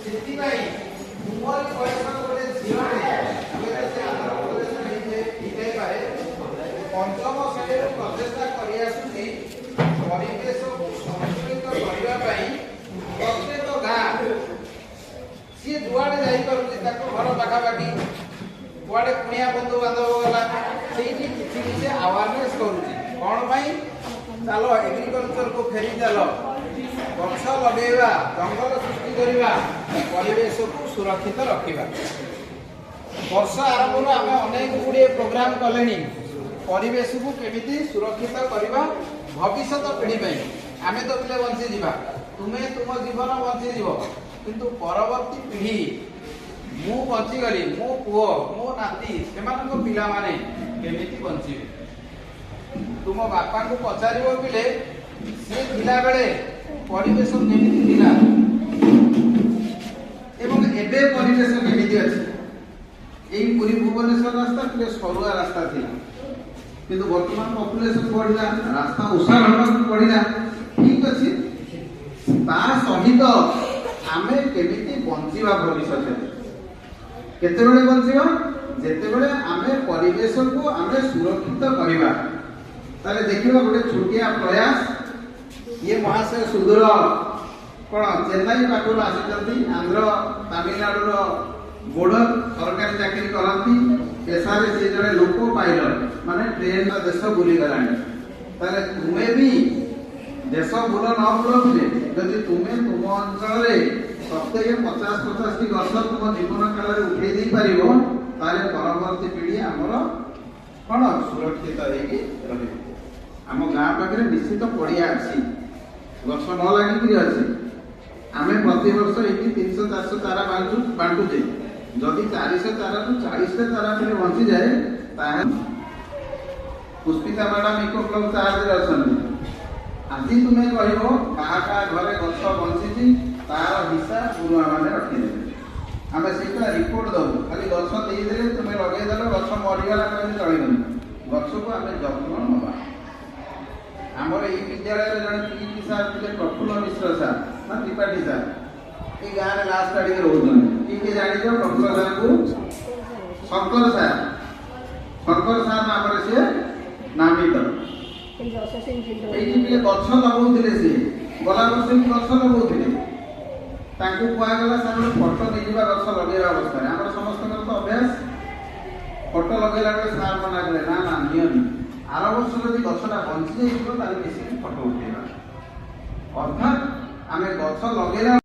ସେଥିପାଇଁ ତୁମରି ବୟସର ଗୋଟେ ଝିଅଟେ ହୁଏତ ସେ ଆନ୍ଧ୍ରପ୍ରଦେଶ ହେଇଯାଇପାରେ ପଞ୍ଚମ ଶ୍ରେଣୀରୁ ପ୍ରଚେଷ୍ଟା କରି ଆସୁଛି ପରିବେଶକୁ ସନ୍ତୁଳିତ କରିବା ପାଇଁ। ପ୍ରତ୍ୟେକ ଗାଁ ସିଏ ଯୁଆଡ଼େ ଯାଇପାରୁଛି ତାକୁ ଘର ପାଖାପାଖି କୁଆଡ଼େ କୁଣିଆ ବନ୍ଧୁ ବାନ୍ଧବ ଗଲା ସେଇଠି କିଛି କିଛି ଆୱାରନେସ୍ କରୁଛି। କ'ଣ ପାଇଁ? ଚାଲ ଏଗ୍ରିକଲଚରକୁ ଫେରି ଚାଲ, ଗଛ ଲଗେଇବା, ଜଙ୍ଗଲ ସୃଷ୍ଟି କରିବା, ପରିବେଶକୁ ସୁରକ୍ଷିତ ରଖିବା। ବର୍ଷ ଆରମ୍ଭରୁ ଆମେ ଅନେକ ଗୁଡ଼ିଏ ପ୍ରୋଗ୍ରାମ କଲେଣି ପରିବେଶକୁ କେମିତି ସୁରକ୍ଷିତ କରିବା ଭବିଷ୍ୟତ ପିଢ଼ି ପାଇଁ। ଆମେ ତ ପିଲେ ବଞ୍ଚିଯିବା, ତୁମେ ତୁମ ଜୀବନ ବଞ୍ଚିଯିବ, କିନ୍ତୁ ପରବର୍ତ୍ତୀ ପିଢ଼ି, ମୁଁ ବଞ୍ଚିଗଲି, ମୋ ପୁଅ ମୋ ନାତି ସେମାନଙ୍କ ପିଲାମାନେ କେମିତି ବଞ୍ଚିବେ? ତୁମ ବାପାଙ୍କୁ ପଚାରିବ ପିଲେ ସେ ଥିଲାବେଳେ ପରିବେଶ କେମିତି ଥିଲା ଏବଂ ଏବେ ପରିବେଶ କେମିତି ଅଛି। ଏଇ ପୁରୀ ଭୁବନେଶ୍ୱର ରାସ୍ତା ଟିକେ ସରୁଆ ରାସ୍ତା ଥିଲା, କିନ୍ତୁ ବର୍ତ୍ତମାନ ପପୁଲେସନ ବଢିଲା, ରାସ୍ତା ଓସାର ହେବାକୁ ବଢିଲା। ଠିକ ଅଛି, ତା ସହିତ ଆମେ କେମିତି ବଞ୍ଚିବା ଭବିଷ୍ୟତରେ? କେତେବେଳେ ବଞ୍ଚିବା? ଯେତେବେଳେ ଆମେ ପରିବେଶକୁ ଆମେ ସୁରକ୍ଷିତ କରିବା। ତାହେଲେ ଦେଖିବା ଗୋଟେ ଛୋଟିଆ ପ୍ରୟାସ। ଇଏ ମହାଶୟ ସୁଦୂର କ'ଣ ଚେନ୍ନାଇ ପାଖରୁ ଆସିଛନ୍ତି, ଆନ୍ଧ୍ର ତାମିଲନାଡୁର ବୋର୍ଡର ସରକାରୀ ଚାକିରି କରନ୍ତି, ପେଶାରେ ସେ ଜଣେ ଲୋକ ପାଇଲଟ, ମାନେ ଟ୍ରେନ ଦେଶ ବୁଲିଗଲାଣି। ତାହେଲେ ତୁମେ ବି ଦେଶ ବୁଲ ନ ବୁଲଥିଲେ ଯଦି ତୁମେ ତୁମ ଅଞ୍ଚଳରେ ପ୍ରତ୍ୟେକ 50-50ଟି ଗଛ ତୁମ ଜୀବନ କାଳରେ ଉଠେଇ ଦେଇପାରିବ, ତାହେଲେ ପରବର୍ତ୍ତୀ ପିଢ଼ି ଆମର କ'ଣ ସୁରକ୍ଷିତ ହେଇକି ରହିବ। ଆମ ଗାଁ ପାଖରେ ନିଶ୍ଚିତ ପଡ଼ିଆ ଅଛି, ଗଛ ନ ଲାଗିକିରି ଅଛି। ଆମେ ପ୍ରତିବର୍ଷ ଏଇଠି 300-400 ଚାରା ବାଣ୍ଟୁଛେ। ଯଦି 400 ଚାରାରୁ 40ଟା ଚାରା ପିଲେ ବଞ୍ଚିଯାଏ, ତାହେଲେ ପୁଷ୍ପିତା ମ୍ୟାଡାମ ଇକୋ କ୍ଲବ ଚାର୍ଜରେ ଅଛନ୍ତି। ଆଜି ତୁମେ କହିବ କାହା କାହା ଘରେ ଗଛ ବଞ୍ଚିଛି, ତାର ହିସାବ ଗୁରୁମା ମାନେ ରଖିଦେବେ। ଆମେ ସେଇଟା ରିପୋର୍ଟ ଦେବୁ। ଖାଲି ଗଛ ଦେଇଦେଲେ ତୁମେ ଲଗେଇଦେଲ, ଗଛ ମରିଗଲା କହିଲେ ଚଳିବନି। ଗଛକୁ ଆମେ ଯତ୍ନ ନେବା। ଆମର ଏଇ ବିଦ୍ୟାଳୟରେ ଜଣେ ପିଟି ସାର୍ ଥିଲେ, ପ୍ରଫୁଲ୍ଲ ମିଶ୍ର ସାର୍ ନା ତ୍ରିପାଠୀ ସାର୍, ଏଇ ଗାଁରେ ଲାଷ୍ଟ ଆଡ଼ିକେ ରହୁଛନ୍ତି। କିଏ ଜାଣିଛ ପ୍ରଫୁଲ୍ଲ ସାର୍ଙ୍କୁ? ଶଙ୍କର ସାର୍। ଶଙ୍କର ସାର୍ ନାମରେ ସିଏ ନାମିତ। ଏଇଠି ଟିକେ ଗଛ ଲଗାଉଥିଲେ, ସିଏ ଗଲା ବର୍ଷ ଗଛ ଲଗାଉଥିଲେ। ତାଙ୍କୁ କୁହାଗଲା ସାର୍ ଗୋଟେ ଫଟୋ ନେଇଯିବା ଗଛ ଲଗେଇବା ଅବସ୍ଥାରେ। ଆମର ସମସ୍ତଙ୍କର ତ ଅଭ୍ୟାସ, ଫଟୋ ଲଗେଇଲା ବେଳେ ସାର୍ ମନା କଲେ, ନା ନା ନିଅନି, ଆର ବର୍ଷ ଯଦି ଗଛଟା ବଞ୍ଚି ଯାଇଥିବ ତାହେଲେ ମିଶିକି ଫଟୋ ଉଠେଇବା। ଅର୍ଥାତ୍ ଆମେ ଗଛ ଲଗେଇଲା